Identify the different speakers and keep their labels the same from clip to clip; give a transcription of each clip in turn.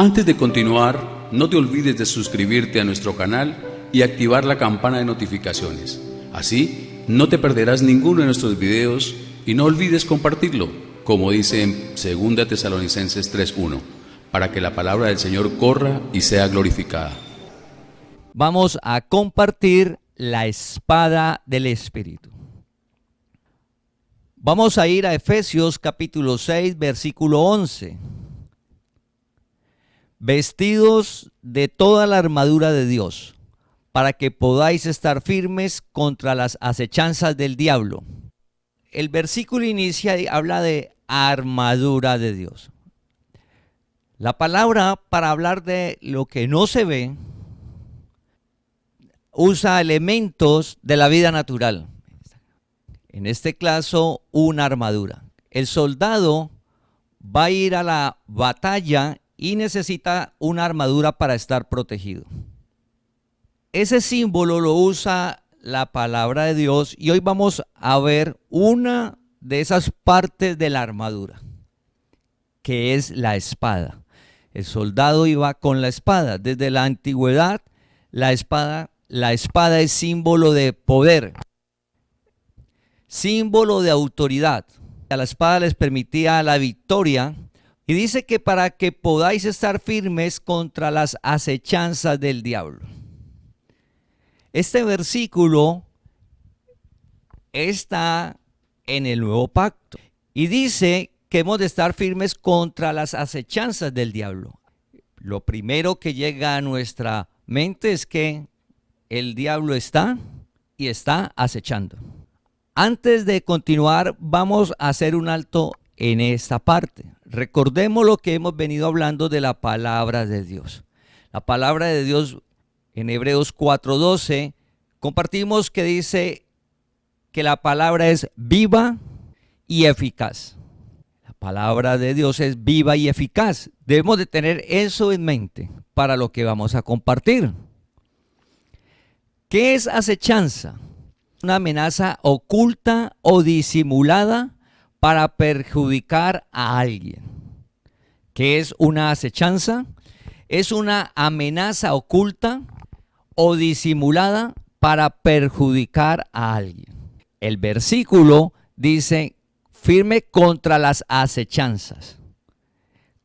Speaker 1: Antes de continuar, no te olvides de suscribirte a nuestro canal y activar la campana de notificaciones. Así, no te perderás ninguno de nuestros videos y no olvides compartirlo, como dice en 2 Tesalonicenses 3:1, para que la palabra del Señor corra y sea glorificada.
Speaker 2: Vamos a compartir la espada del Espíritu. Vamos a ir a Efesios capítulo 6, versículo 11. Vestidos de toda la armadura de Dios, para que podáis estar firmes contra las acechanzas del diablo. El versículo inicia y habla de armadura de Dios. La palabra, para hablar de lo que no se ve, usa elementos de la vida natural. En este caso, una armadura. El soldado va a ir a la batalla y necesita una armadura para estar protegido. Ese símbolo lo usa la palabra de Dios y hoy vamos a ver una de esas partes de la armadura, que es la espada. El soldado iba con la espada. Desde la antigüedad, la espada es símbolo de poder, símbolo de autoridad. A la espada les permitía la victoria. Y dice que para que podáis estar firmes contra las acechanzas del diablo. Este versículo está en el Nuevo Pacto y dice que hemos de estar firmes contra las acechanzas del diablo. Lo primero que llega a nuestra mente es que el diablo está acechando. Antes de continuar, vamos a hacer un alto en esta parte. Recordemos lo que hemos venido hablando de la palabra de Dios. La palabra de Dios en Hebreos 4:12 compartimos que dice que la palabra es viva y eficaz. La palabra de Dios es viva y eficaz. Debemos de tener eso en mente para lo que vamos a compartir. ¿Qué es acechanza? Una amenaza oculta o disimulada para perjudicar a alguien. ¿Qué es una acechanza? Es una amenaza oculta o disimulada para perjudicar a alguien. El versículo dice, firme contra las acechanzas,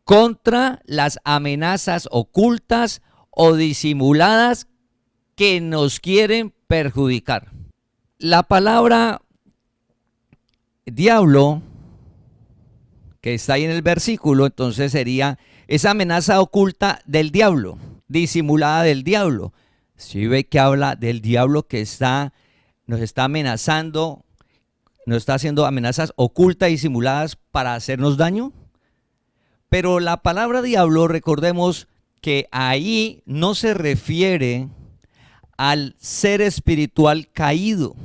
Speaker 2: contra las amenazas ocultas o disimuladas que nos quieren perjudicar. La palabra diablo, que está ahí en el versículo, entonces sería esa amenaza oculta del diablo, disimulada del diablo. Si ve que habla del diablo que nos está amenazando, nos está haciendo amenazas ocultas y disimuladas para hacernos daño. Pero la palabra diablo, recordemos que ahí no se refiere al ser espiritual caído.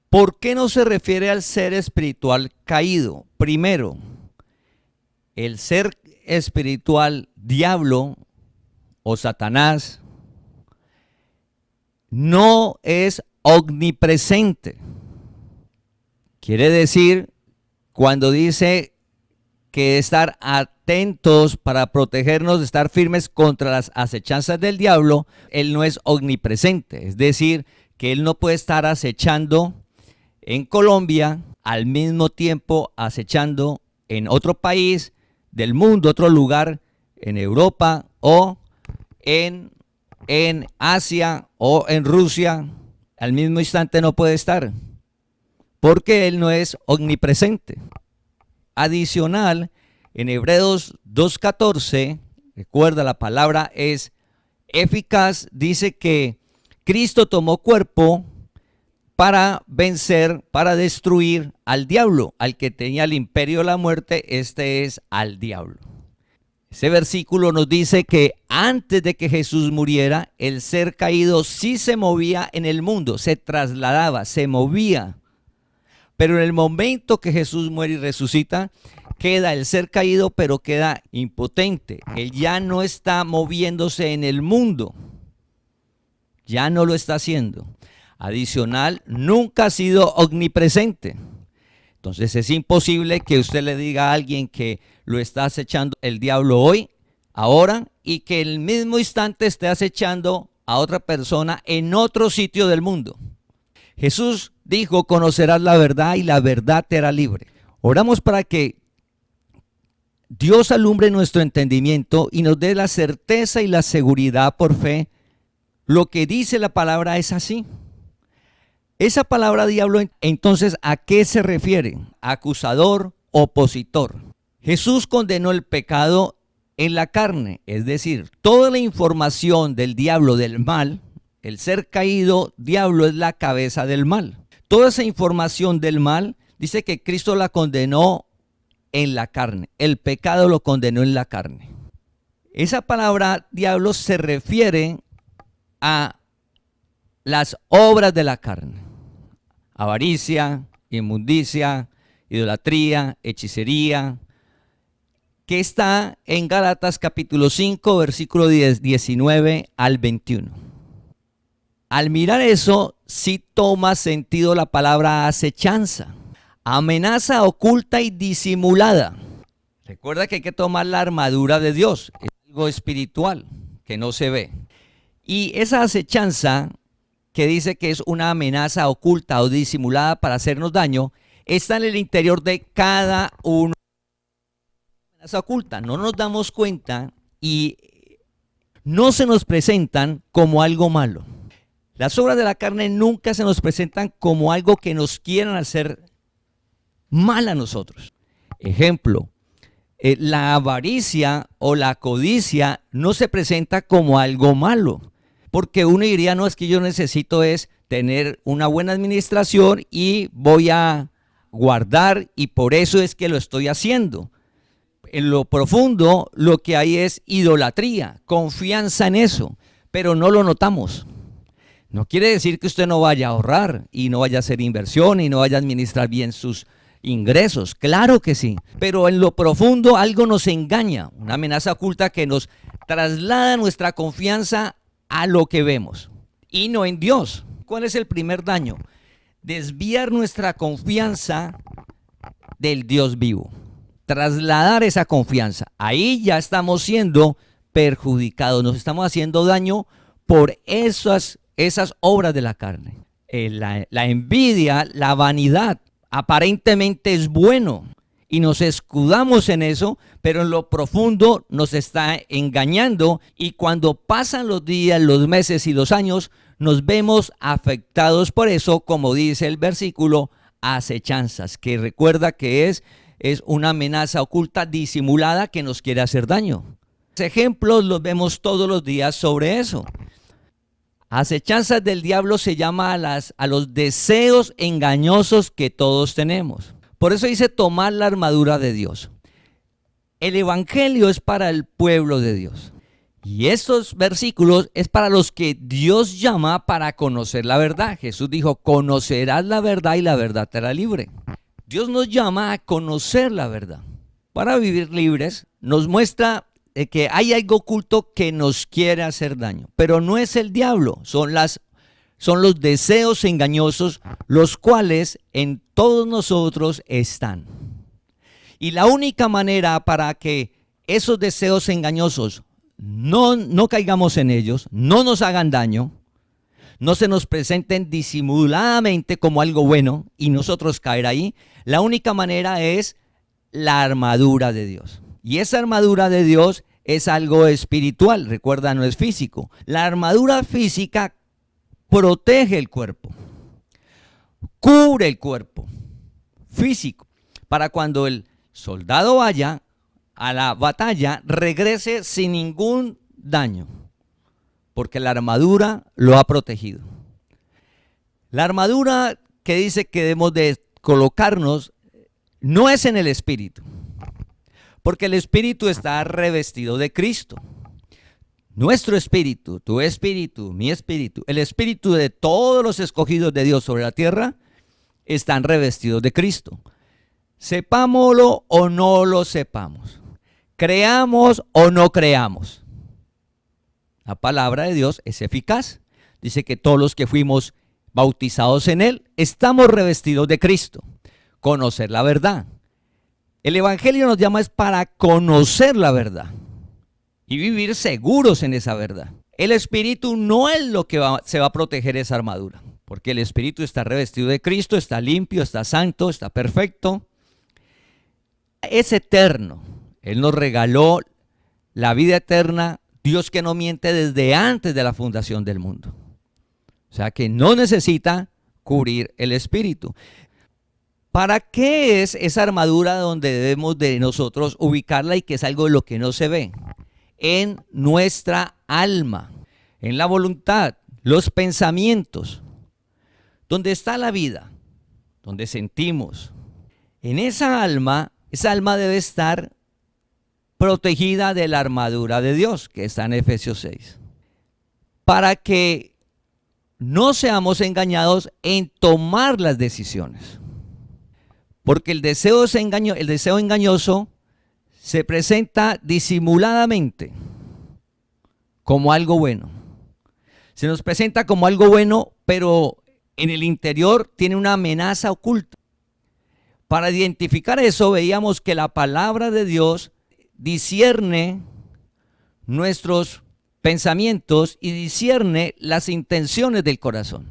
Speaker 2: ¿Por qué no se refiere al ser espiritual caído? Primero, el ser espiritual diablo o Satanás no es omnipresente. Quiere decir, cuando dice que estar atentos para protegernos, de estar firmes contra las acechanzas del diablo, él no es omnipresente. Es decir, que él no puede estar acechando en Colombia, al mismo tiempo acechando en otro país del mundo, otro lugar, en Europa o en Asia o en Rusia, al mismo instante no puede estar, porque él no es omnipresente. Adicional, en Hebreos 2:14, recuerda, la palabra es eficaz, dice que Cristo tomó cuerpo para vencer, para destruir al diablo, al que tenía el imperio de la muerte, este es al diablo. Ese versículo nos dice que antes de que Jesús muriera, el ser caído sí se movía en el mundo, se trasladaba, se movía. Pero en el momento que Jesús muere y resucita, queda el ser caído, pero queda impotente. Él ya no está moviéndose en el mundo, ya no lo está haciendo. Adicional, nunca ha sido omnipresente. Entonces es imposible que usted le diga a alguien que lo está acechando el diablo hoy, ahora y que el mismo instante esté acechando a otra persona en otro sitio del mundo. Jesús dijo, conocerás la verdad y la verdad te hará libre. Oramos para que Dios alumbre nuestro entendimiento y nos dé la certeza y la seguridad por fe. Lo que dice la palabra es así. Esa palabra diablo, entonces, ¿a qué se refiere? Acusador, opositor. Jesús condenó el pecado en la carne, es decir, toda la información del diablo, del mal, el ser caído, diablo es la cabeza del mal. Toda esa información del mal, dice que Cristo la condenó en la carne. El pecado lo condenó en la carne. Esa palabra diablo se refiere a las obras de la carne. Avaricia, inmundicia, idolatría, hechicería, que está en Gálatas capítulo 5, versículo 19 al 21. Al mirar eso, sí toma sentido la palabra acechanza, amenaza oculta y disimulada. Recuerda que hay que tomar la armadura de Dios, es algo espiritual que no se ve. Y esa acechanza, que dice que es una amenaza oculta o disimulada para hacernos daño, está en el interior de cada uno. Amenaza oculta, no nos damos cuenta y no se nos presentan como algo malo. Las obras de la carne nunca se nos presentan como algo que nos quieran hacer mal a nosotros. Ejemplo, la avaricia o la codicia no se presenta como algo malo, porque uno diría, no, es que yo necesito es tener una buena administración y voy a guardar y por eso es que lo estoy haciendo. En lo profundo lo que hay es idolatría, confianza en eso, pero no lo notamos. No quiere decir que usted no vaya a ahorrar y no vaya a hacer inversión y no vaya a administrar bien sus ingresos, claro que sí, pero en lo profundo algo nos engaña, una amenaza oculta que nos traslada nuestra confianza a lo que vemos y no en Dios. ¿Cuál es el primer daño? Desviar nuestra confianza del Dios vivo, trasladar esa confianza. Ahí ya estamos siendo perjudicados, nos estamos haciendo daño por esas obras de la carne. La envidia, la vanidad, aparentemente es bueno y nos escudamos en eso, pero en lo profundo nos está engañando y cuando pasan los días, los meses y los años, nos vemos afectados por eso, como dice el versículo, acechanzas, que recuerda que es una amenaza oculta disimulada que nos quiere hacer daño. Ejemplos los vemos todos los días sobre eso. Acechanzas del diablo se llama a los deseos engañosos que todos tenemos. Por eso dice tomar la armadura de Dios. El evangelio es para el pueblo de Dios. Y estos versículos es para los que Dios llama para conocer la verdad. Jesús dijo, conocerás la verdad y la verdad te hará libre. Dios nos llama a conocer la verdad. Para vivir libres nos muestra que hay algo oculto que nos quiere hacer daño, pero no es el diablo, son los deseos engañosos, los cuales en todos nosotros están. Y la única manera para que esos deseos engañosos no caigamos en ellos, no nos hagan daño, no se nos presenten disimuladamente como algo bueno y nosotros caer ahí, la única manera es la armadura de Dios. Y esa armadura de Dios es algo espiritual, recuerda, no es físico. La armadura física protege el cuerpo, cubre el cuerpo físico, para cuando el soldado vaya a la batalla, regrese sin ningún daño, porque la armadura lo ha protegido. La armadura que dice que debemos de colocarnos no es en el espíritu, porque el espíritu está revestido de Cristo. Nuestro espíritu, tu espíritu, mi espíritu, el espíritu de todos los escogidos de Dios sobre la tierra están revestidos de Cristo. Sepámoslo o no lo sepamos, creamos o no creamos. La palabra de Dios es eficaz. Dice que todos los que fuimos bautizados en Él estamos revestidos de Cristo. Conocer la verdad. El evangelio nos llama es para conocer la verdad. y vivir seguros en esa verdad. El espíritu no es lo que se va a proteger esa armadura, porque el espíritu está revestido de Cristo, está limpio, está santo, está perfecto. Es eterno. Él nos regaló la vida eterna, Dios que no miente desde antes de la fundación del mundo. O sea que no necesita cubrir el espíritu. ¿Para qué es esa armadura donde debemos de nosotros ubicarla y que es algo de lo que no se ve? En nuestra alma, en la voluntad, los pensamientos, donde está la vida, donde sentimos. En esa alma debe estar protegida de la armadura de Dios, que está en Efesios 6, para que no seamos engañados en tomar las decisiones. Porque el deseo engañoso se presenta disimuladamente como algo bueno. Se nos presenta como algo bueno, pero en el interior tiene una amenaza oculta. Para identificar eso, veíamos que la palabra de Dios discierne nuestros pensamientos y discierne las intenciones del corazón.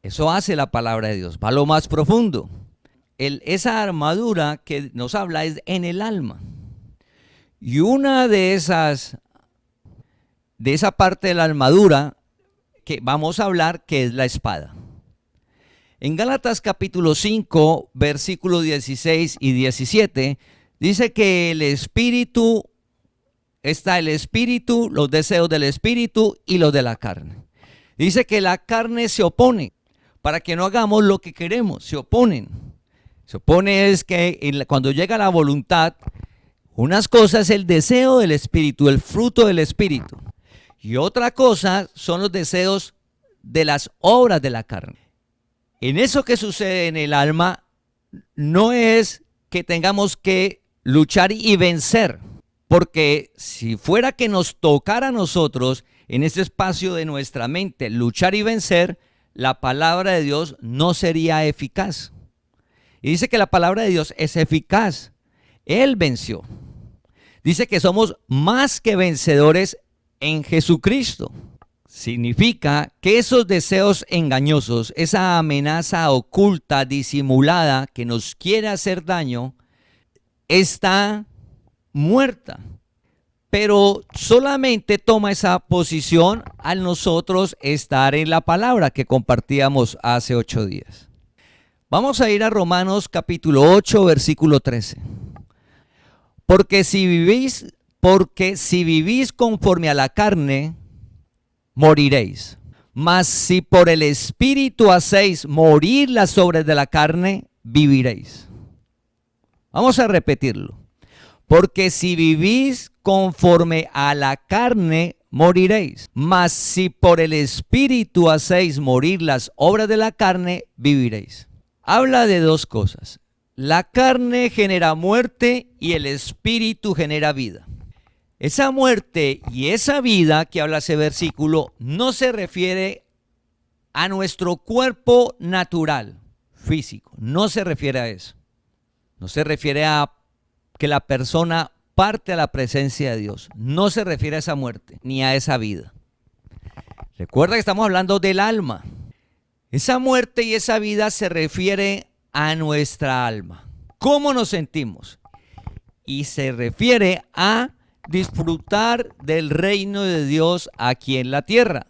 Speaker 2: Eso hace la palabra de Dios, va a lo más profundo. Esa armadura que nos habla es en el alma. Y una de esa parte de la armadura que vamos a hablar, que es la espada. En Gálatas capítulo 5, versículos 16 y 17, dice que el espíritu, los deseos del espíritu y los de la carne. Dice que la carne se opone para que no hagamos lo que queremos, se oponen. Se opone es que cuando llega la voluntad, unas cosas es el deseo del espíritu, el fruto del espíritu. Y otra cosa son los deseos de las obras de la carne. En eso que sucede en el alma, no es que tengamos que luchar y vencer. Porque si fuera que nos tocara a nosotros en ese espacio de nuestra mente luchar y vencer, la palabra de Dios no sería eficaz. Y dice que la palabra de Dios es eficaz. Él venció. Dice que somos más que vencedores en Jesucristo. Significa que esos deseos engañosos, esa amenaza oculta, disimulada, que nos quiere hacer daño, está muerta. Pero solamente toma esa posición al nosotros estar en la palabra que compartíamos hace 8 días. Vamos a ir a Romanos capítulo 8, versículo 13. Porque si vivís conforme a la carne, moriréis. Mas si por el Espíritu hacéis morir las obras de la carne, viviréis. Vamos a repetirlo. Porque si vivís conforme a la carne, moriréis. Mas si por el Espíritu hacéis morir las obras de la carne, viviréis. Habla de dos cosas. La carne genera muerte y el Espíritu genera vida. Esa muerte y esa vida que habla ese versículo no se refiere a nuestro cuerpo natural, físico. No se refiere a eso. No se refiere a que la persona parte a la presencia de Dios. No se refiere a esa muerte ni a esa vida. Recuerda que estamos hablando del alma. Esa muerte y esa vida se refiere a nuestra alma. ¿Cómo nos sentimos? Y se refiere a disfrutar del reino de Dios aquí en la tierra.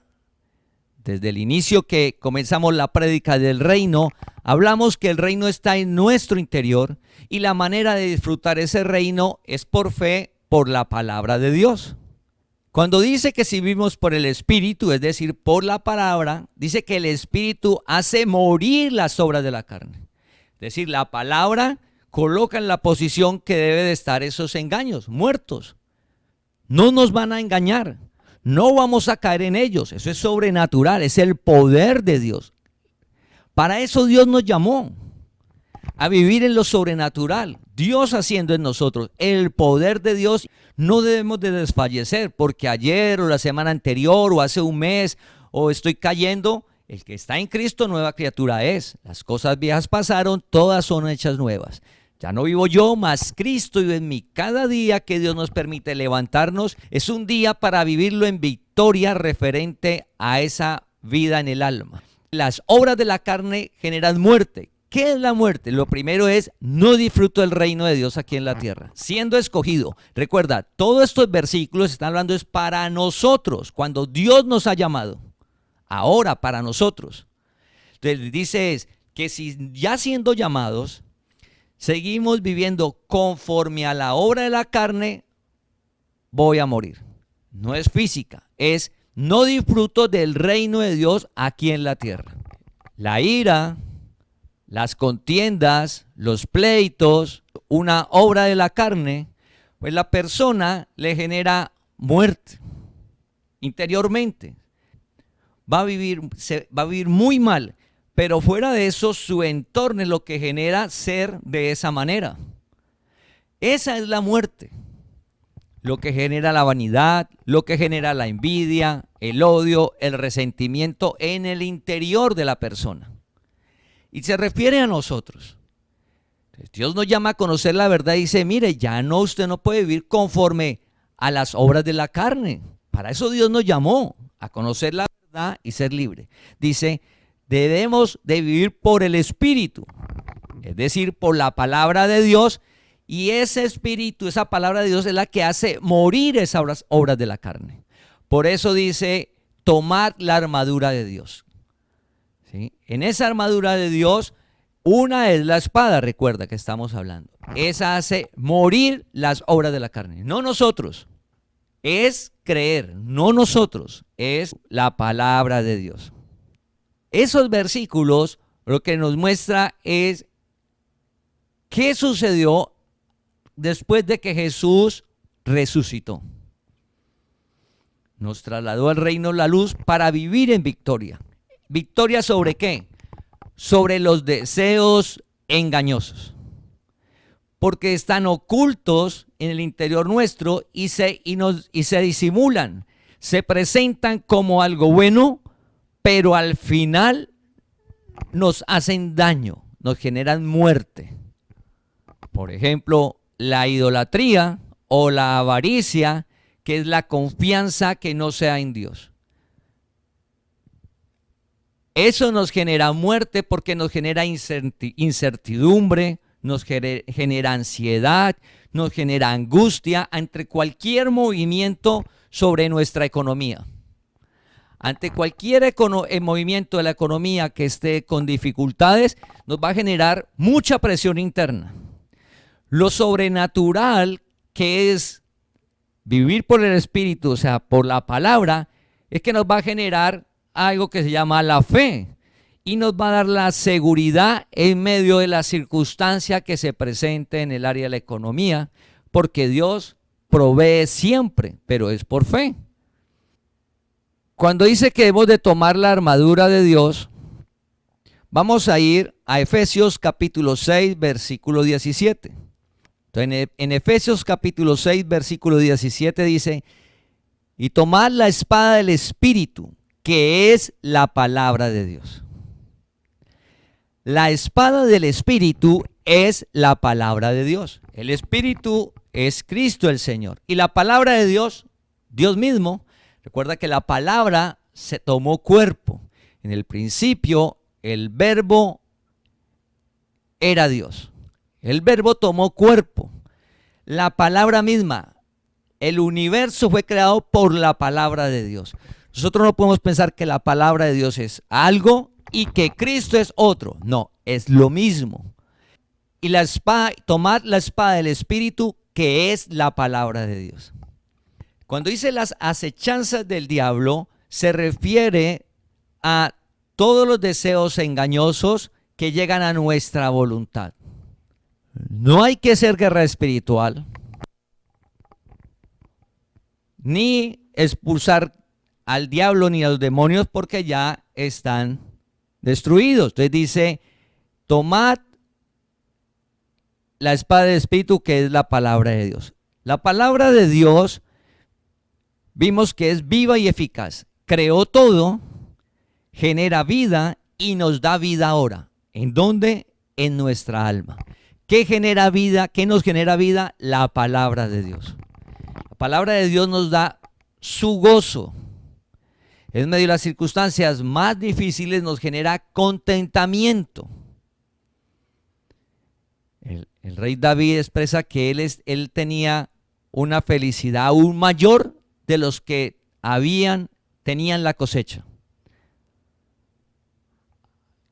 Speaker 2: Desde el inicio que comenzamos la prédica del reino, hablamos que el reino está en nuestro interior y la manera de disfrutar ese reino es por fe, por la palabra de Dios. Cuando dice que si vivimos por el Espíritu, es decir, por la palabra, dice que el Espíritu hace morir las obras de la carne. Es decir, la palabra coloca en la posición que debe de estar esos engaños, muertos. No nos van a engañar, no vamos a caer en ellos, eso es sobrenatural, es el poder de Dios. Para eso Dios nos llamó, a vivir en lo sobrenatural, Dios haciendo en nosotros el poder de Dios. No debemos de desfallecer porque ayer o la semana anterior o hace un mes o estoy cayendo. El que está en Cristo nueva criatura es. Las cosas viejas pasaron, todas son hechas nuevas. Ya no vivo yo, mas Cristo vive en mí. Cada día que Dios nos permite levantarnos es un día para vivirlo en victoria referente a esa vida en el alma. Las obras de la carne generan muerte. ¿Qué es la muerte? Lo primero es, no disfruto el reino de Dios aquí en la tierra, siendo escogido. Recuerda, todos estos versículos están hablando es para nosotros, cuando Dios nos ha llamado. Ahora, para nosotros. Entonces dice es que si ya siendo llamados, seguimos viviendo conforme a la obra de la carne, voy a morir. No es física, es no disfruto del reino de Dios aquí en la tierra. La ira, las contiendas, los pleitos, una obra de la carne, pues la persona le genera muerte interiormente. Va a vivir muy mal, pero fuera de eso su entorno es lo que genera ser de esa manera. Esa es la muerte. Lo que genera la vanidad, lo que genera la envidia, el odio, el resentimiento en el interior de la persona. Y se refiere a nosotros. Dios nos llama a conocer la verdad y dice, mire, ya no, usted no puede vivir conforme a las obras de la carne. Para eso Dios nos llamó, a conocer la verdad y ser libre. Dice, debemos de vivir por el Espíritu, es decir, por la palabra de Dios, y ese Espíritu, esa palabra de Dios es la que hace morir esas obras de la carne. Por eso dice, tomad la armadura de Dios. ¿Sí? En esa armadura de Dios, una es la espada, recuerda que estamos hablando. Esa hace morir las obras de la carne, no nosotros. Es creer, no nosotros, es la palabra de Dios. Esos versículos lo que nos muestra es qué sucedió después de que Jesús resucitó. Nos trasladó al reino la luz para vivir en victoria. ¿Victoria sobre qué? Sobre los deseos engañosos. Porque están ocultos en el interior nuestro y se disimulan. Se presentan como algo bueno, pero al final nos hacen daño, nos generan muerte. Por ejemplo, la idolatría o la avaricia, que es la confianza que no sea en Dios. Eso nos genera muerte porque nos genera incertidumbre, nos genera ansiedad, nos genera angustia ante cualquier movimiento sobre nuestra economía. Ante cualquier movimiento de la economía que esté con dificultades, nos va a generar mucha presión interna. Lo sobrenatural, que es vivir por el Espíritu, o sea, por la palabra, es que nos va a generar algo que se llama la fe y nos va a dar la seguridad en medio de la circunstancia que se presente en el área de la economía, porque Dios provee siempre, pero es por fe. Cuando dice que debemos de tomar la armadura de Dios, vamos a ir a Efesios capítulo 6, versículo 17. Entonces, en Efesios capítulo 6, versículo 17 dice, y tomad la espada del Espíritu, que es la palabra de Dios. La espada del Espíritu es la palabra de Dios. El Espíritu es Cristo el Señor. Y la palabra de Dios, Dios mismo, recuerda que la palabra se tomó cuerpo. En el principio, el verbo era Dios. El verbo tomó cuerpo. La palabra misma, el universo fue creado por la palabra de Dios. Nosotros no podemos pensar que la palabra de Dios es algo y que Cristo es otro. No, es lo mismo. Y la espada, tomad la espada del Espíritu, que es la palabra de Dios. Cuando dice las acechanzas del diablo, se refiere a todos los deseos engañosos que llegan a nuestra voluntad. No hay que hacer guerra espiritual, ni expulsar al diablo ni a los demonios, porque ya están destruidos. Entonces dice, tomad la espada del Espíritu, que es la palabra de Dios. La palabra de Dios vimos que es viva y eficaz. Creó todo, genera vida y nos da vida ahora. ¿En dónde? En nuestra alma. ¿Qué genera vida? ¿Qué nos genera vida? La palabra de Dios. La palabra de Dios nos da su gozo. En medio de las circunstancias más difíciles nos genera contentamiento. El rey David expresa que él tenía una felicidad aún mayor de los que tenían la cosecha.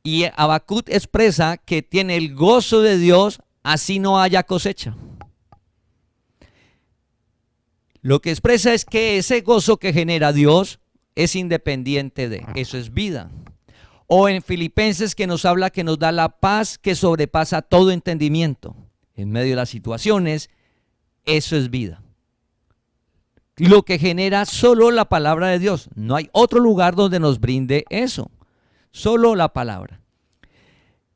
Speaker 2: Y Habacuc expresa que tiene el gozo de Dios así no haya cosecha. Lo que expresa es que ese gozo que genera Dios es independiente de, eso es vida. O en Filipenses que nos habla que nos da la paz que sobrepasa todo entendimiento. En medio de las situaciones, eso es vida. Lo que genera solo la palabra de Dios. No hay otro lugar donde nos brinde eso. Solo la palabra.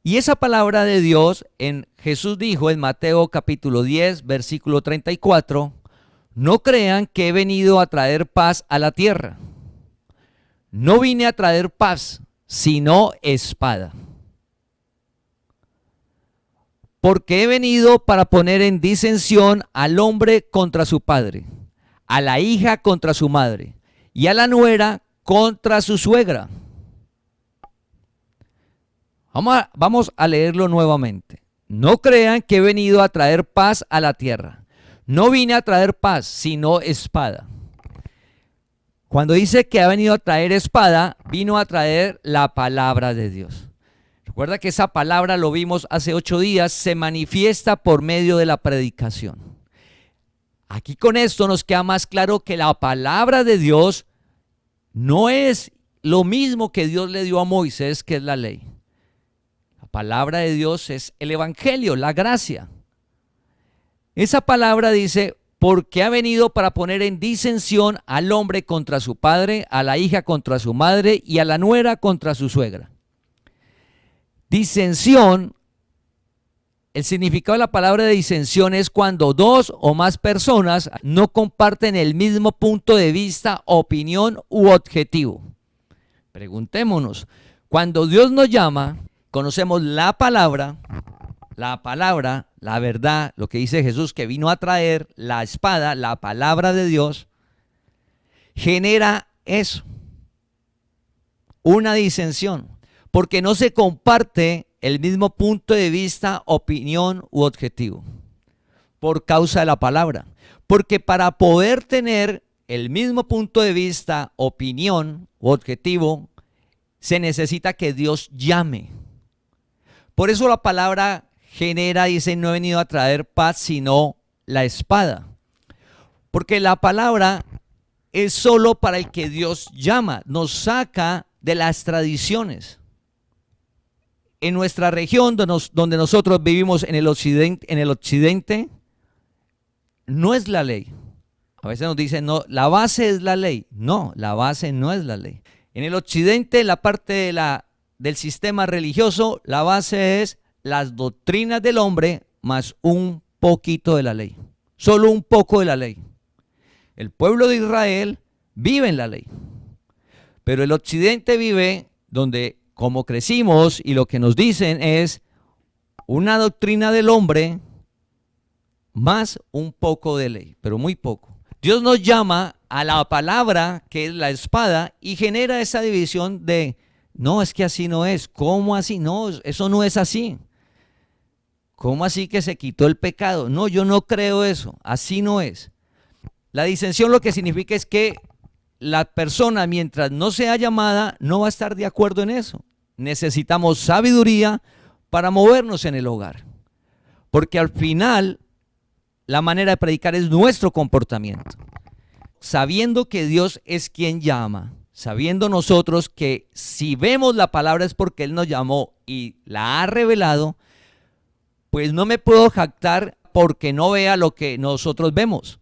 Speaker 2: Y esa palabra de Dios, Jesús dijo en Mateo capítulo 10, versículo 34, no crean que he venido a traer paz a la tierra. No vine a traer paz, sino espada. Porque he venido para poner en disensión al hombre contra su padre, a la hija contra su madre y a la nuera contra su suegra. Vamos a leerlo nuevamente. No crean que he venido a traer paz a la tierra. No vine a traer paz, sino espada. Cuando dice que ha venido a traer espada, vino a traer la palabra de Dios. Recuerda que esa palabra, lo vimos hace 8 días, se manifiesta por medio de la predicación. Aquí con esto nos queda más claro que la palabra de Dios no es lo mismo que Dios le dio a Moisés, que es la ley. La palabra de Dios es el evangelio, la gracia. Esa palabra dice, porque ha venido para poner en disensión al hombre contra su padre, a la hija contra su madre y a la nuera contra su suegra. Disensión, el significado de la palabra de disensión es cuando 2 o más personas no comparten el mismo punto de vista, opinión u objetivo. Preguntémonos, cuando Dios nos llama, conocemos la palabra, la verdad, lo que dice Jesús que vino a traer, la espada, la palabra de Dios, genera eso, una disensión, porque no se comparte el mismo punto de vista, opinión u objetivo, por causa de la palabra. Porque para poder tener el mismo punto de vista, opinión u objetivo, se necesita que Dios llame. Por eso la palabra genera, dice, no he venido a traer paz, sino la espada. Porque la palabra es solo para el que Dios llama, nos saca de las tradiciones. En nuestra región donde nosotros vivimos en el occidente, no es la ley. A veces nos dicen, no, la base es la ley. No, la base no es la ley. En el occidente, la parte del sistema religioso, la base es las doctrinas del hombre más un poquito de la ley. Solo un poco de la ley. El pueblo de Israel vive en la ley. Pero el occidente vive donde, como crecimos y lo que nos dicen es una doctrina del hombre más un poco de ley, pero muy poco. Dios nos llama a la palabra que es la espada y genera esa división de, no, es que así no es. ¿Cómo así? No, eso no es así. ¿Cómo así que se quitó el pecado? No, yo no creo eso, así no es. La disensión lo que significa es que la persona, mientras no sea llamada, no va a estar de acuerdo en eso. Necesitamos sabiduría para movernos en el hogar. Porque al final, la manera de predicar es nuestro comportamiento. Sabiendo que Dios es quien llama, sabiendo nosotros que si vemos la palabra es porque Él nos llamó y la ha revelado, pues no me puedo jactar porque no vea lo que nosotros vemos.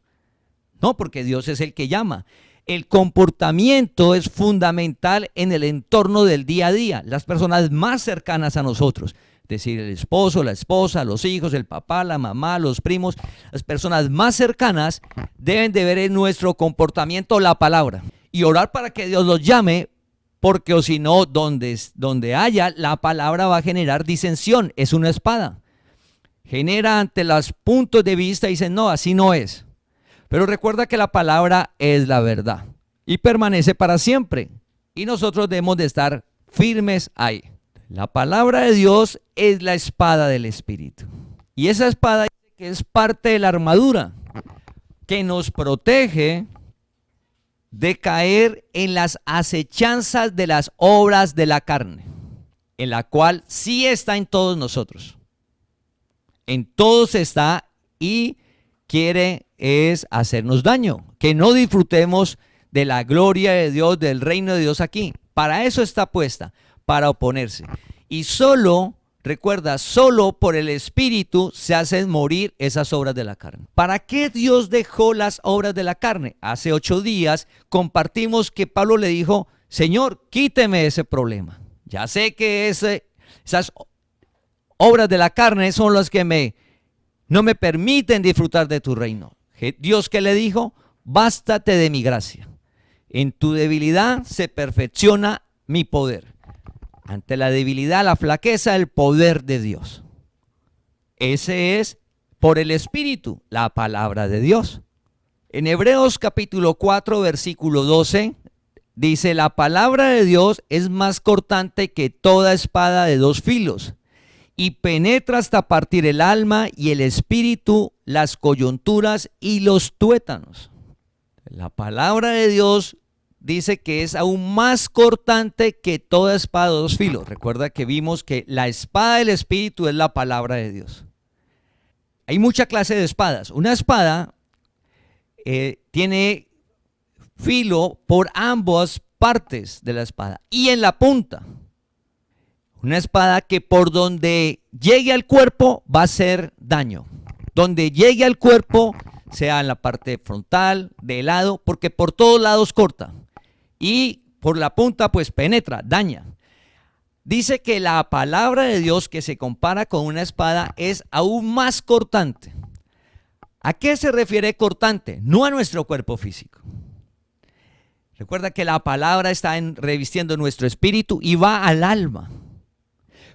Speaker 2: No, porque Dios es el que llama. El comportamiento es fundamental en el entorno del día a día. Las personas más cercanas a nosotros, es decir, el esposo, la esposa, los hijos, el papá, la mamá, los primos, las personas más cercanas deben de ver en nuestro comportamiento la palabra y orar para que Dios los llame, porque o si no, donde haya la palabra va a generar disensión, es una espada. genera ante los puntos de vista y dicen, no, así no es. Pero recuerda que la palabra es la verdad y permanece para siempre. Y nosotros debemos de estar firmes ahí. La palabra de Dios es la espada del Espíritu. Y esa espada dice que es parte de la armadura que nos protege de caer en las acechanzas de las obras de la carne, en la cual sí está en todos nosotros. En todos está y quiere es hacernos daño, que no disfrutemos de la gloria de Dios, del reino de Dios aquí. Para eso está puesta, para oponerse. Y solo, recuerda, solo por el Espíritu se hacen morir esas obras de la carne. ¿Para qué Dios dejó las obras de la carne? Hace 8 días compartimos que Pablo le dijo, Señor, quíteme ese problema. Ya sé que esas obras de la carne son las que no me permiten disfrutar de tu reino. Dios, ¿qué le dijo? Bástate de mi gracia. En tu debilidad se perfecciona mi poder. Ante la debilidad, la flaqueza, el poder de Dios. Ese es por el Espíritu, la palabra de Dios. En Hebreos capítulo 4, versículo 12, dice, la palabra de Dios es más cortante que toda espada de 2 filos y penetra hasta partir el alma y el espíritu, las coyunturas y los tuétanos. La palabra de Dios dice que es aún más cortante que toda espada de 2 filos. Recuerda que vimos que la espada del Espíritu es la palabra de Dios. Hay mucha clase de espadas. Una espada tiene filo por ambas partes de la espada y en la punta. Una espada que por donde llegue al cuerpo va a hacer daño. Donde llegue al cuerpo, sea en la parte frontal, de lado, porque por todos lados corta. Y por la punta pues penetra, daña. Dice que la palabra de Dios que se compara con una espada es aún más cortante. ¿A qué se refiere cortante? No a nuestro cuerpo físico. Recuerda que la palabra está revistiendo nuestro espíritu y va al alma.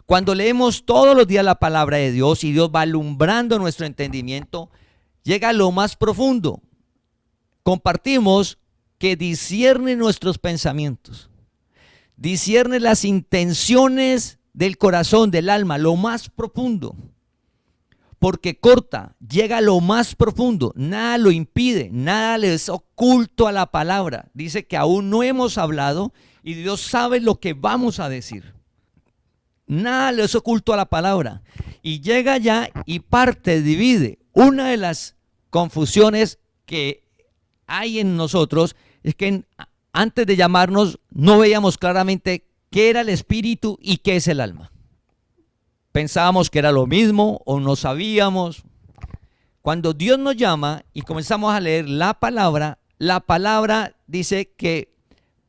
Speaker 2: Cuando leemos todos los días la palabra de Dios y Dios va alumbrando nuestro entendimiento, llega a lo más profundo. Compartimos que discierne nuestros pensamientos, discierne las intenciones del corazón, del alma, lo más profundo, porque corta, llega a lo más profundo, nada lo impide, nada le es oculto a la palabra. Dice que aún no hemos hablado y Dios sabe lo que vamos a decir. Nada le es oculto a la palabra. Y llega ya y parte, divide. Una de las confusiones que hay en nosotros es que antes de llamarnos no veíamos claramente qué era el espíritu y qué es el alma. Pensábamos que era lo mismo o no sabíamos. Cuando Dios nos llama y comenzamos a leer la palabra dice que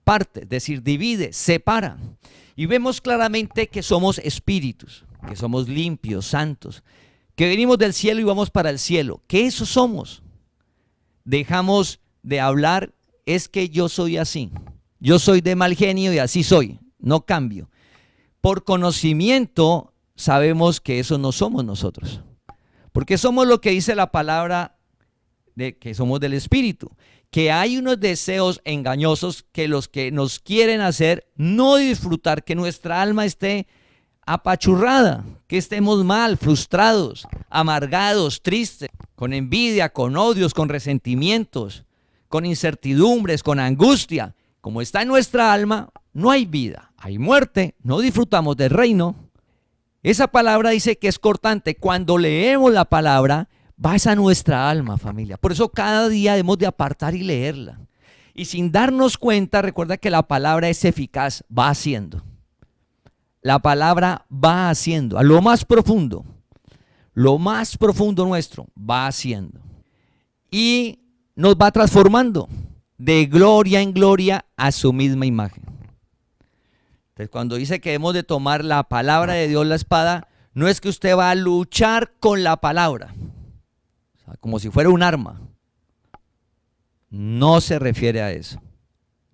Speaker 2: parte, es decir, divide, separa. Y vemos claramente que somos espíritus, que somos limpios, santos, que venimos del cielo y vamos para el cielo, que eso somos. Dejamos de hablar, es que yo soy así, yo soy de mal genio y así soy, no cambio. Por conocimiento sabemos que eso no somos nosotros, porque somos lo que dice la palabra de que somos del Espíritu, que hay unos deseos engañosos que los que nos quieren hacer no disfrutar, que nuestra alma esté apachurrada, que estemos mal, frustrados, amargados, tristes, con envidia, con odios, con resentimientos, con incertidumbres, con angustia. Como está en nuestra alma, no hay vida, hay muerte, no disfrutamos del reino. Esa palabra dice que es cortante. Cuando leemos la palabra, va a nuestra alma, familia. Por eso cada día debemos de apartar y leerla. Y sin darnos cuenta, recuerda que la palabra es eficaz, va haciendo. La palabra va haciendo, a lo más profundo nuestro, va haciendo. Y nos va transformando de gloria en gloria a su misma imagen. Entonces, cuando dice que debemos de tomar la palabra de Dios, la espada, no es que usted va a luchar con la palabra, o sea, como si fuera un arma. No se refiere a eso.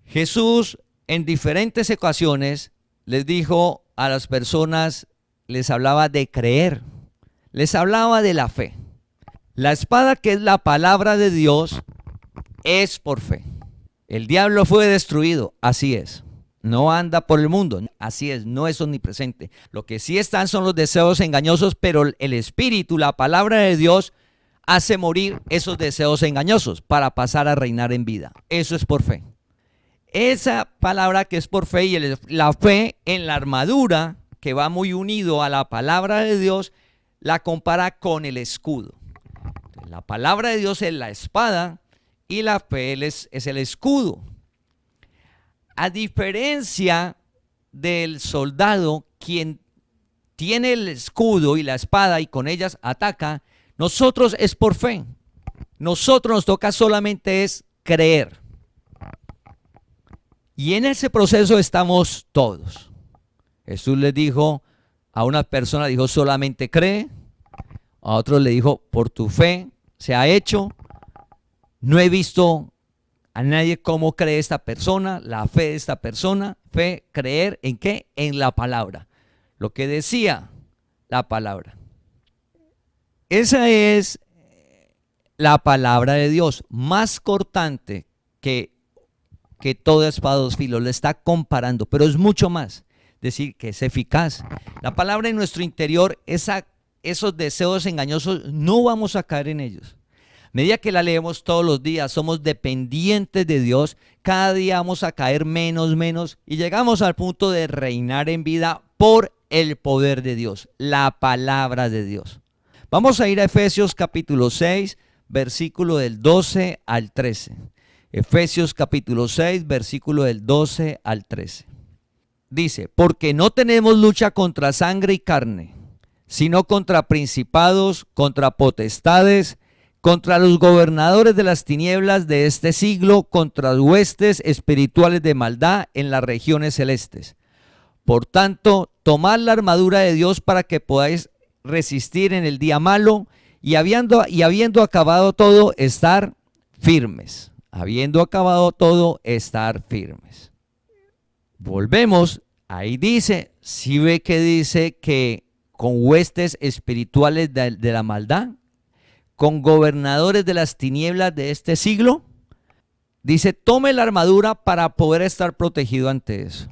Speaker 2: Jesús en diferentes ocasiones les dijo a las personas, les hablaba de creer. les hablaba de la fe. La espada, que es la palabra de Dios, es por fe. El diablo fue destruido, así es. No anda por el mundo, así es, no es omnipresente. Lo que sí están son los deseos engañosos, pero el Espíritu, la palabra de Dios, hace morir esos deseos engañosos para pasar a reinar en vida. Eso es por fe. Esa palabra que es por fe y la fe en la armadura, que va muy unido a la palabra de Dios, la compara con el escudo. La palabra de Dios es la espada y la fe es el escudo. A diferencia del soldado, quien tiene el escudo y la espada y con ellas ataca, nosotros es por fe. Nosotros nos toca solamente es creer. Y en ese proceso estamos todos. Jesús les dijo a una persona, dijo solamente cree. A otro le dijo por tu fe se ha hecho. No he visto a nadie cómo cree esta persona, la fe de esta persona. Fe, creer, ¿en qué? En la palabra. Lo que decía la palabra. Esa es la palabra de Dios, más cortante que toda espada de dos filos. Le está comparando, pero es mucho más. Decir que es eficaz. La palabra en nuestro interior, esos deseos engañosos, no vamos a caer en ellos. A medida que la leemos todos los días, somos dependientes de Dios. Cada día vamos a caer menos y llegamos al punto de reinar en vida por el poder de Dios, la palabra de Dios. Vamos a ir a Efesios capítulo 6, versículo del 12 al 13. Efesios capítulo 6, versículo del 12 al 13. Dice, porque no tenemos lucha contra sangre y carne, sino contra principados, contra potestades, contra los gobernadores de las tinieblas de este siglo, contra huestes espirituales de maldad en las regiones celestes. Por tanto, tomad la armadura de Dios para que podáis resistir en el día malo y habiendo acabado todo, estar firmes. Habiendo acabado todo, estar firmes. Volvemos, ahí dice, si ve que dice que con huestes espirituales de la maldad, con gobernadores de las tinieblas de este siglo, dice, tome la armadura para poder estar protegido ante eso.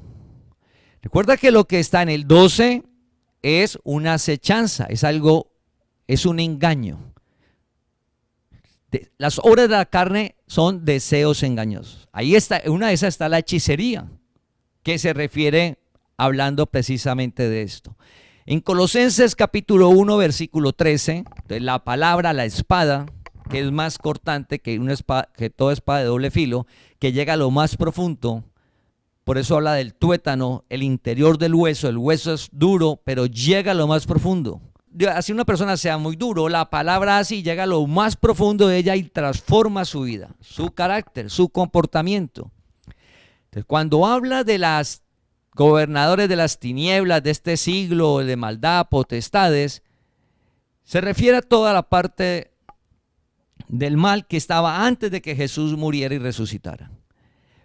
Speaker 2: Recuerda que lo que está en el 12 es una acechanza, es un engaño. Las obras de la carne son deseos engañosos. Ahí está, una de esas está la hechicería, que se refiere hablando precisamente de esto. En Colosenses capítulo 1, versículo 13, la palabra, la espada, que es más cortante que toda espada de doble filo, que llega a lo más profundo. Por eso habla del tuétano, el interior del hueso. El hueso es duro, pero llega a lo más profundo. Así una persona sea muy duro, la palabra así llega a lo más profundo de ella y transforma su vida, su carácter, su comportamiento. Entonces, cuando habla de las gobernadores de las tinieblas de este siglo, de maldad, potestades, se refiere a toda la parte del mal que estaba antes de que Jesús muriera y resucitara.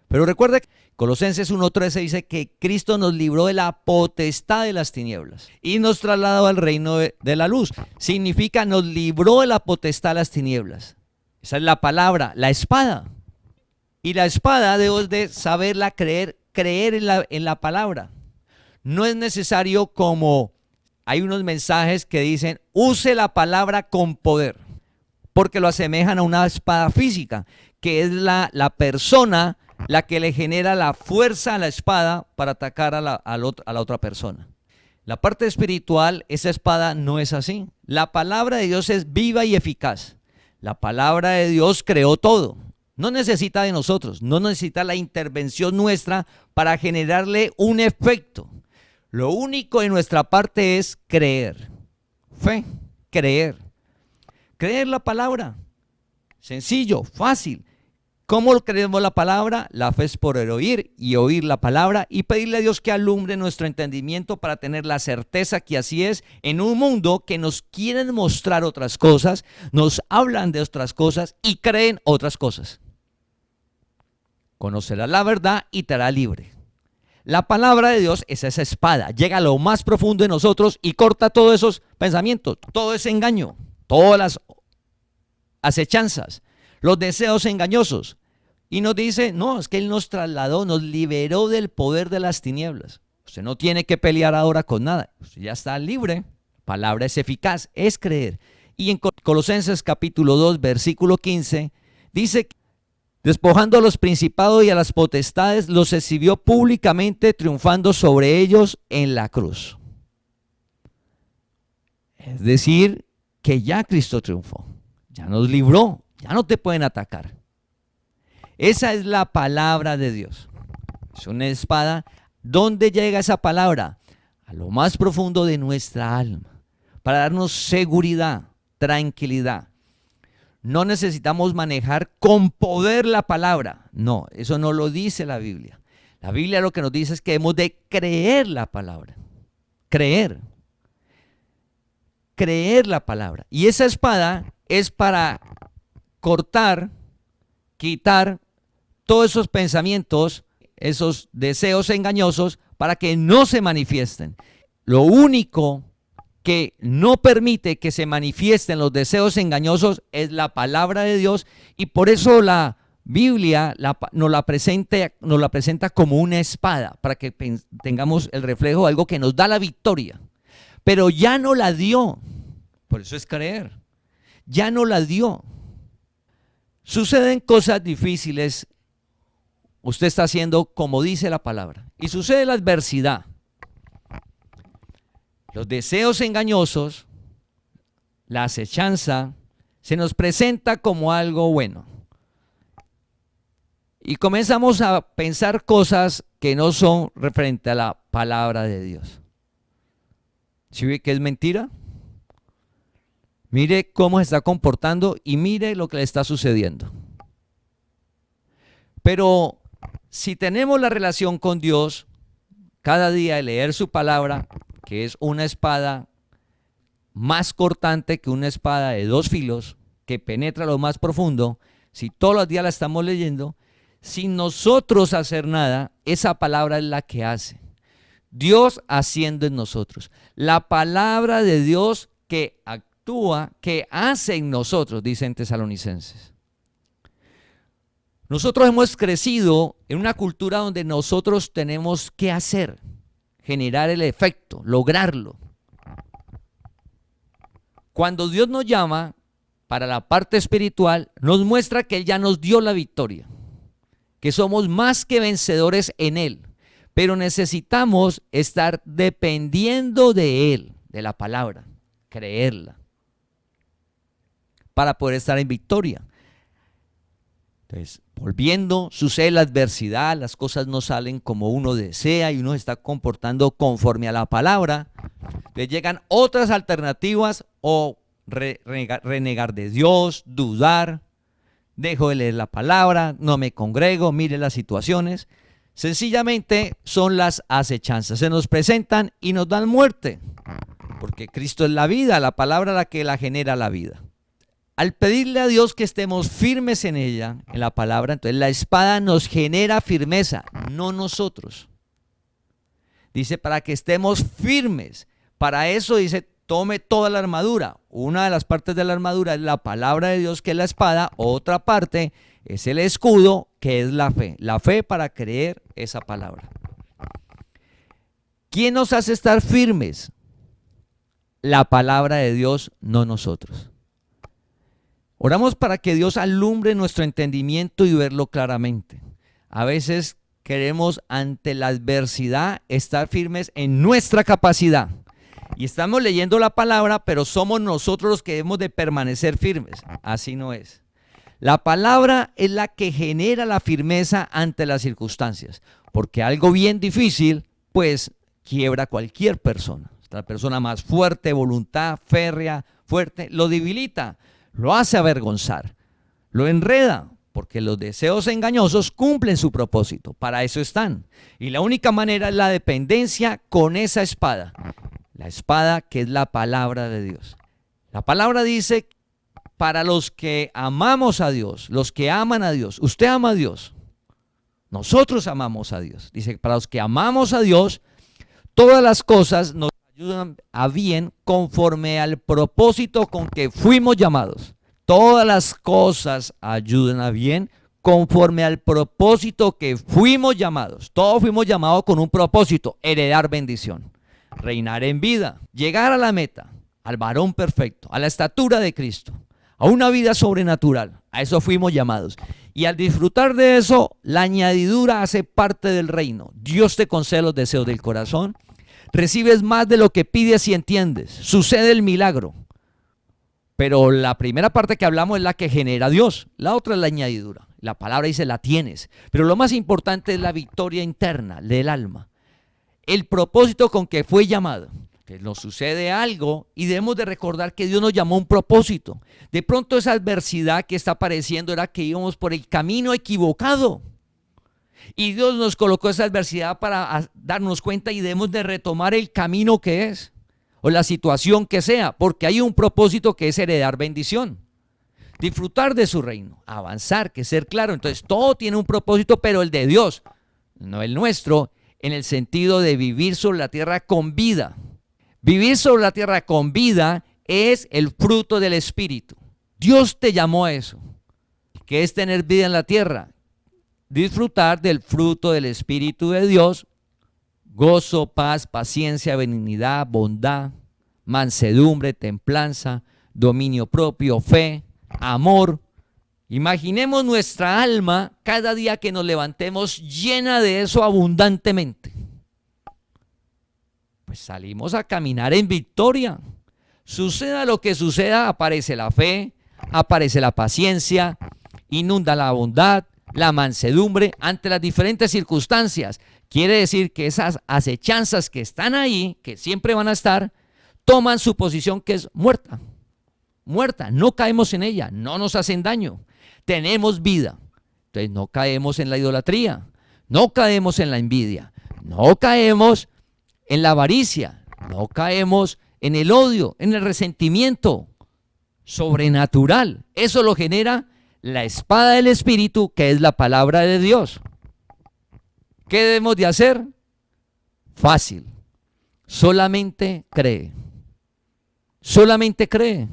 Speaker 2: Pero recuerda que Colosenses 1:13 dice que Cristo nos libró de la potestad de las tinieblas y nos trasladó al reino de la luz. Significa nos libró de la potestad de las tinieblas. Esa es la palabra, la espada. Y la espada debemos de saberla creer en la palabra. No es necesario, como hay unos mensajes que dicen, use la palabra con poder, porque lo asemejan a una espada física, que es la persona la que le genera la fuerza a la espada para atacar a la otra persona. La parte espiritual, esa espada no es así. La palabra de Dios es viva y eficaz. La palabra de Dios creó todo. No necesita de nosotros, no necesita la intervención nuestra para generarle un efecto. Lo único de nuestra parte es creer. Fe, creer. Creer la palabra. Sencillo, fácil. ¿Cómo creemos la palabra? La fe es por el oír y oír la palabra y pedirle a Dios que alumbre nuestro entendimiento para tener la certeza que así es en un mundo que nos quieren mostrar otras cosas, nos hablan de otras cosas y creen otras cosas. Conocerás la verdad y te hará libre. La palabra de Dios es esa espada, llega a lo más profundo de nosotros y corta todos esos pensamientos, todo ese engaño, todas las acechanzas, los deseos engañosos. Y nos dice, no, es que Él nos trasladó, nos liberó del poder de las tinieblas. Usted no tiene que pelear ahora con nada, usted ya está libre. Palabra es eficaz, es creer. Y en Colosenses capítulo 2, versículo 15, dice, despojando a los principados y a las potestades, los exhibió públicamente, triunfando sobre ellos en la cruz. Es decir, que ya Cristo triunfó, ya nos libró, ya no te pueden atacar. Esa es la palabra de Dios. Es una espada. ¿Dónde llega esa palabra? A lo más profundo de nuestra alma, para darnos seguridad, tranquilidad. No necesitamos manejar con poder la palabra. No, eso no lo dice la Biblia. La Biblia lo que nos dice es que hemos de creer la palabra. Creer la palabra. Y esa espada es para cortar, quitar todos esos pensamientos, esos deseos engañosos, para que no se manifiesten. Lo único que no permite que se manifiesten los deseos engañosos es la palabra de Dios, y por eso la Biblia nos la presenta como una espada, para que tengamos el reflejo de algo que nos da la victoria. Pero ya no la dio, por eso es creer, ya no la dio. Suceden cosas difíciles, usted está haciendo como dice la palabra, y sucede la adversidad. Los deseos engañosos, la acechanza, se nos presenta como algo bueno. Y comenzamos a pensar cosas que no son referente a la palabra de Dios. ¿Sí ve que es mentira? Mire cómo se está comportando y mire lo que le está sucediendo. Pero si tenemos la relación con Dios, cada día de leer su palabra, que es una espada más cortante que una espada de dos filos, que penetra lo más profundo, si todos los días la estamos leyendo, sin nosotros hacer nada, esa palabra es la que hace. Dios haciendo en nosotros. La palabra de Dios que actúa, que hace en nosotros, dicen Tesalonicenses. Nosotros hemos crecido en una cultura donde nosotros tenemos que hacer, generar el efecto, lograrlo. Cuando Dios nos llama para la parte espiritual, nos muestra que Él ya nos dio la victoria, que somos más que vencedores en Él, pero necesitamos estar dependiendo de Él, de la palabra, creerla, para poder estar en victoria. Entonces, volviendo, sucede la adversidad, las cosas no salen como uno desea y uno se está comportando conforme a la palabra. Le llegan otras alternativas o renegar de Dios, dudar, dejo de leer la palabra, no me congrego, mire las situaciones. Sencillamente son las acechanzas, se nos presentan y nos dan muerte, porque Cristo es la vida, la palabra la que la genera la vida. Al pedirle a Dios que estemos firmes en ella, en la palabra, entonces la espada nos genera firmeza, no nosotros. Dice para que estemos firmes. Para eso dice, tome toda la armadura. Una de las partes de la armadura es la palabra de Dios, que es la espada. Otra parte es el escudo, que es la fe. La fe para creer esa palabra. ¿Quién nos hace estar firmes? La palabra de Dios, no nosotros. Oramos para que Dios alumbre nuestro entendimiento y verlo claramente. A veces queremos ante la adversidad estar firmes en nuestra capacidad. Y estamos leyendo la palabra, pero somos nosotros los que debemos de permanecer firmes. Así no es. La palabra es la que genera la firmeza ante las circunstancias. Porque algo bien difícil, pues quiebra a cualquier persona. La persona más fuerte, voluntad férrea, fuerte, lo debilita. Lo hace avergonzar, lo enreda, porque los deseos engañosos cumplen su propósito, para eso están. Y la única manera es la dependencia con esa espada, la espada que es la palabra de Dios. La palabra dice, para los que amamos a Dios, los que aman a Dios, usted ama a Dios, Nosotros amamos a Dios. Dice, para los que amamos a Dios, todas las cosas nos ayudan a bien conforme al propósito con que fuimos llamados. Todas las cosas ayudan a bien conforme al propósito que fuimos llamados. Todos fuimos llamados con un propósito: heredar bendición, reinar en vida, llegar a la meta, al varón perfecto, a la estatura de Cristo, a una vida sobrenatural. A eso fuimos llamados. Y al disfrutar de eso, la añadidura hace parte del reino. Dios te concede los deseos del corazón. Recibes más de lo que pides y entiendes. Sucede el milagro. Pero la primera parte que hablamos es la que genera Dios. La otra es la añadidura. La palabra dice la tienes. Pero lo más importante es la victoria interna del alma. El propósito con que fue llamado. Que nos sucede algo y debemos de recordar que Dios nos llamó a un propósito. De pronto esa adversidad que está apareciendo era que íbamos por el camino equivocado. Y Dios nos colocó esa adversidad para darnos cuenta y debemos de retomar el camino que es, o la situación que sea, porque hay un propósito que es heredar bendición, disfrutar de su reino, avanzar, que ser claro. Entonces todo tiene un propósito, pero el de Dios, no el nuestro, en el sentido de vivir sobre la tierra con vida. Vivir sobre la tierra con vida es el fruto del Espíritu. Dios te llamó a eso, que es tener vida en la tierra. Disfrutar del fruto del Espíritu de Dios: gozo, paz, paciencia, benignidad, bondad, mansedumbre, templanza, dominio propio, fe, amor. Imaginemos nuestra alma cada día que nos levantemos llena de eso abundantemente. Pues salimos a caminar en victoria. Suceda lo que suceda, aparece la fe, aparece la paciencia, inunda la bondad, la mansedumbre ante las diferentes circunstancias. Quiere decir que esas acechanzas que están ahí, que siempre van a estar, toman su posición, que es muerta. Muerta, no caemos en ella, no nos hacen daño, tenemos vida. Entonces no caemos en la idolatría, no caemos en la envidia, no caemos en la avaricia, no caemos en el odio, en el resentimiento sobrenatural. Eso lo genera la espada del Espíritu, que es la palabra de Dios. ¿Qué debemos de hacer? Fácil. Solamente cree. Solamente cree.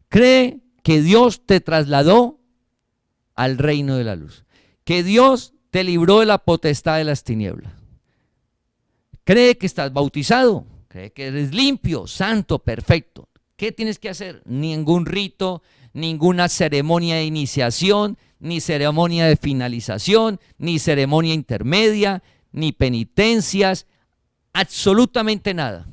Speaker 2: Cree que Dios te trasladó al reino de la luz. Que Dios te libró de la potestad de las tinieblas. Cree que estás bautizado. Cree que eres limpio, santo, perfecto. ¿Qué tienes que hacer? Ningún rito, ninguna ceremonia de iniciación, ni ceremonia de finalización, ni ceremonia intermedia, ni penitencias, absolutamente nada.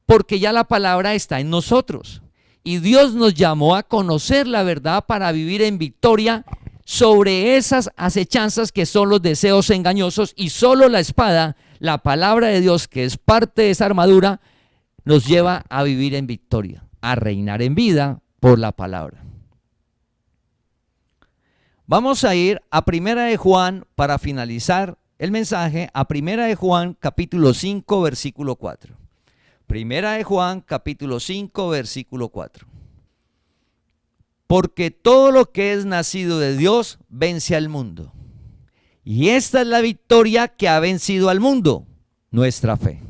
Speaker 2: Porque ya la palabra está en nosotros. Y Dios nos llamó a conocer la verdad para vivir en victoria sobre esas acechanzas que son los deseos engañosos, y solo la espada, la palabra de Dios, que es parte de esa armadura, nos lleva a vivir en victoria, a reinar en vida por la palabra. Vamos a ir a Primera de Juan para finalizar el mensaje, a Primera de Juan capítulo 5 versículo 4. Primera de Juan capítulo 5 versículo 4. Porque todo lo que es nacido de Dios vence al mundo. Y esta es la victoria que ha vencido al mundo, nuestra fe.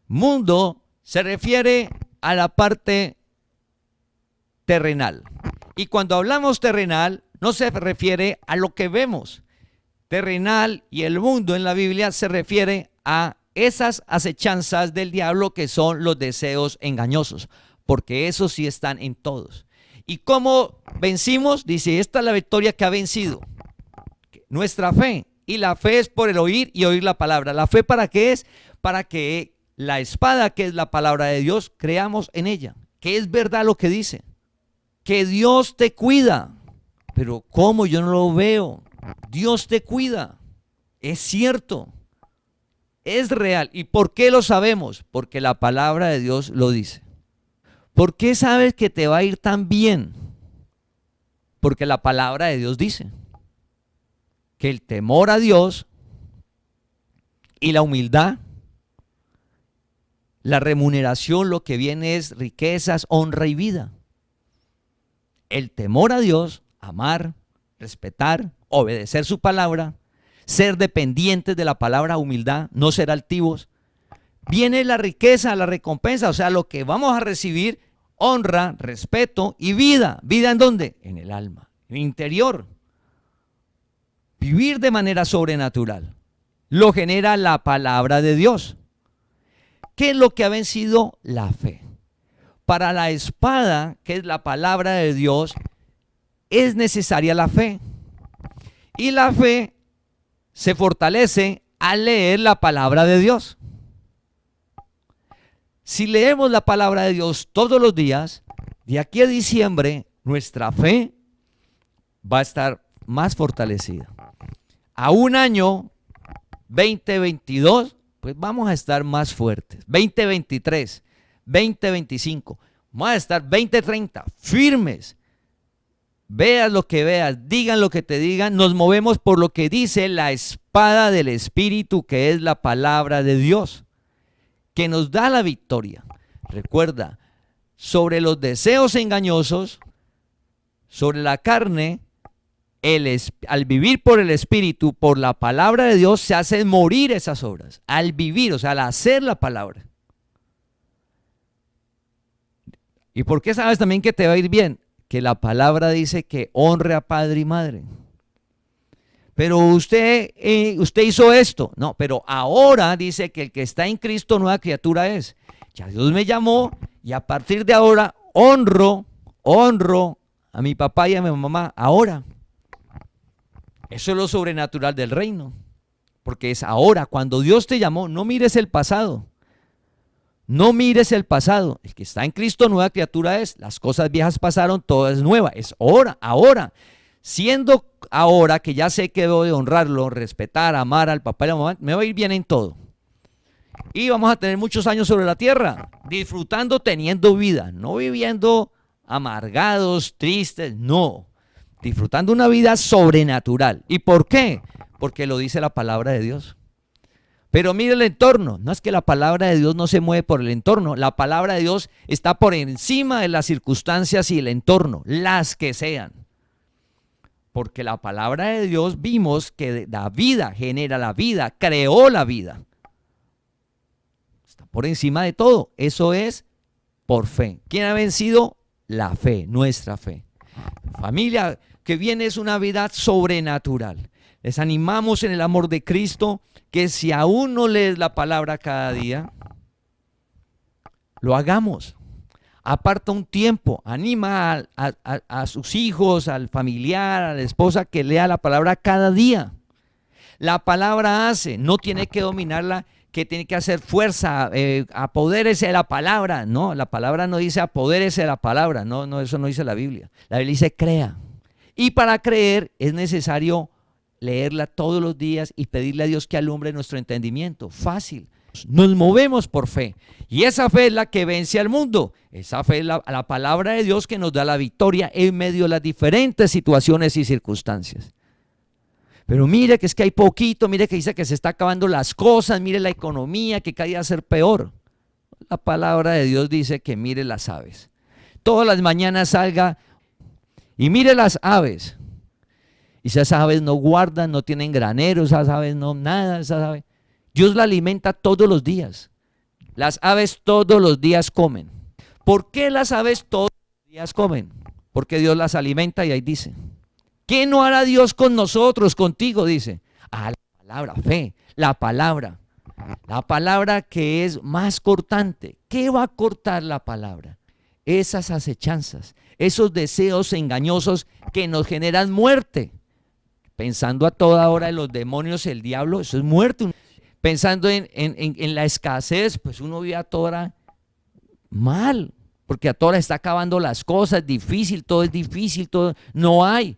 Speaker 2: Mundo se refiere a la parte terrenal. Y cuando hablamos terrenal, no se refiere a lo que vemos. Terrenal y el mundo en la Biblia se refiere a esas acechanzas del diablo, que son los deseos engañosos, porque esos sí están en todos. ¿Y cómo vencimos? Dice, esta es la victoria que ha vencido nuestra fe. Y la fe es por el oír y oír la palabra. ¿La fe para qué es? Para que la espada, que es la palabra de Dios, creamos en ella, que es verdad lo que dice, que Dios te cuida. Pero ¿cómo? Yo no lo veo. Dios te cuida. Es cierto. Es real. ¿Y por qué lo sabemos? Porque la palabra de Dios lo dice. ¿Por qué sabes que te va a ir tan bien? Porque la palabra de Dios dice que el temor a Dios y la humildad, la remuneración, lo que viene es riquezas, honra y vida. El temor a Dios, amar, respetar, obedecer su palabra, ser dependientes de la palabra, humildad, no ser altivos. Viene la riqueza, la recompensa, o sea, lo que vamos a recibir, honra, respeto y vida. ¿Vida en dónde? En el alma, en el interior. Vivir de manera sobrenatural lo genera la palabra de Dios. ¿Qué es lo que ha vencido? La fe. Para la espada, que es la palabra de Dios, es necesaria la fe. Y la fe se fortalece al leer la palabra de Dios. Si leemos la palabra de Dios todos los días, de aquí a diciembre, nuestra fe va a estar más fortalecida. A un año, 2022, pues vamos a estar más fuertes. 2023, 2025, vamos a estar 2030, firmes. Veas lo que veas, digan lo que te digan, nos movemos por lo que dice la espada del Espíritu, que es la palabra de Dios, que nos da la victoria. Recuerda, sobre los deseos engañosos, sobre la carne, al vivir por el Espíritu, por la palabra de Dios, se hacen morir esas obras. Al vivir, o sea, al hacer la palabra. ¿Y por qué sabes también que te va a ir bien? Que la palabra dice que honre a padre y madre. Pero usted hizo esto. No, pero ahora dice que el que está en Cristo nueva criatura es. Ya Dios me llamó y a partir de ahora honro a mi papá y a mi mamá ahora. Eso es lo sobrenatural del reino. Porque es ahora, cuando Dios te llamó, no mires el pasado. No mires el pasado. El que está en Cristo nueva criatura es. Las cosas viejas pasaron, todo es nueva. Es ahora. Siendo ahora que ya sé que debo de honrarlo, respetar, amar al papá y a la mamá, me va a ir bien en todo. Y vamos a tener muchos años sobre la tierra, disfrutando, teniendo vida, no viviendo amargados, tristes, no. Disfrutando una vida sobrenatural. ¿Y por qué? Porque lo dice la palabra de Dios. Pero mire el entorno, no es que la palabra de Dios no se mueve por el entorno, la palabra de Dios está por encima de las circunstancias y el entorno, las que sean. Porque la palabra de Dios vimos que da vida, genera la vida, creó la vida. Está por encima de todo, eso es por fe. ¿Quién ha vencido? La fe, nuestra fe. Familia, que viene es una vida sobrenatural. Les animamos en el amor de Cristo que si aún no lees la palabra cada día, lo hagamos. Aparta un tiempo, anima a sus hijos, al familiar, a la esposa que lea la palabra cada día. La palabra hace, no tiene que dominarla, que tiene que hacer fuerza, apodérese de la palabra. No, la palabra no dice apodérese de la palabra, no, eso no dice la Biblia. La Biblia dice crea. Y para creer es necesario leerla todos los días y pedirle a Dios que alumbre nuestro entendimiento. Fácil. Nos movemos por fe. Y esa fe es la que vence al mundo. Esa fe es la palabra de Dios que nos da la victoria en medio de las diferentes situaciones y circunstancias. Pero mire que es que hay poquito, mire que dice que se está acabando las cosas, mire la economía, que cada día va a ser peor. La palabra de Dios dice que mire las aves. Todas las mañanas salga y mire las aves. Y esas aves no guardan, no tienen graneros, esas aves no, nada, esas aves. Dios la alimenta todos los días. Las aves todos los días comen. ¿Por qué las aves todos los días comen? Porque Dios las alimenta y ahí dice. ¿Qué no hará Dios con nosotros, contigo? Dice. Ah, la palabra, fe, la palabra. La palabra que es más cortante. ¿Qué va a cortar la palabra? Esas acechanzas, esos deseos engañosos que nos generan muerte. Pensando a toda hora en los demonios, el diablo, eso es muerte. Pensando en la escasez, pues uno vive a toda hora mal, porque a toda hora está acabando las cosas, todo es difícil, todo no hay.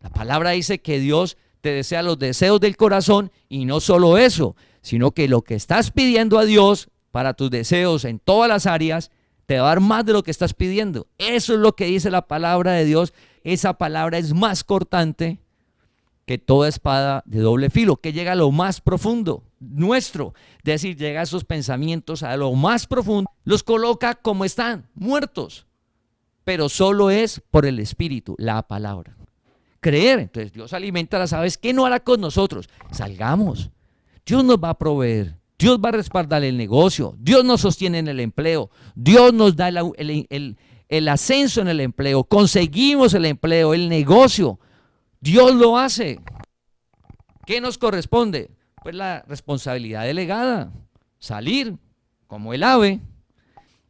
Speaker 2: La palabra dice que Dios te desea los deseos del corazón y no solo eso, sino que lo que estás pidiendo a Dios para tus deseos en todas las áreas, te va a dar más de lo que estás pidiendo. Eso es lo que dice la palabra de Dios. Esa palabra es más cortante que toda espada de doble filo, que llega a lo más profundo nuestro, es decir, llega a esos pensamientos a lo más profundo, los coloca como están, muertos, pero solo es por el Espíritu, la palabra. creer. Entonces Dios alimenta a las aves. ¿Qué no hará con nosotros? Salgamos. Dios nos va a proveer. Dios va a respaldar el negocio. Dios nos sostiene en el empleo. Dios nos da el ascenso en el empleo. Conseguimos el empleo, el negocio. Dios lo hace. ¿Qué nos corresponde? Pues la responsabilidad delegada. Salir como el ave.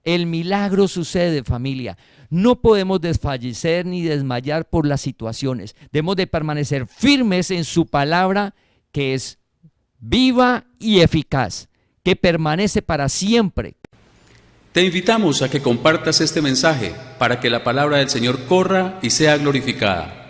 Speaker 2: El milagro sucede, familia. No podemos desfallecer ni desmayar por las situaciones. Debemos de permanecer firmes en su palabra, que es viva y eficaz, que permanece para siempre.
Speaker 1: Te invitamos a que compartas este mensaje para que la palabra del Señor corra y sea glorificada.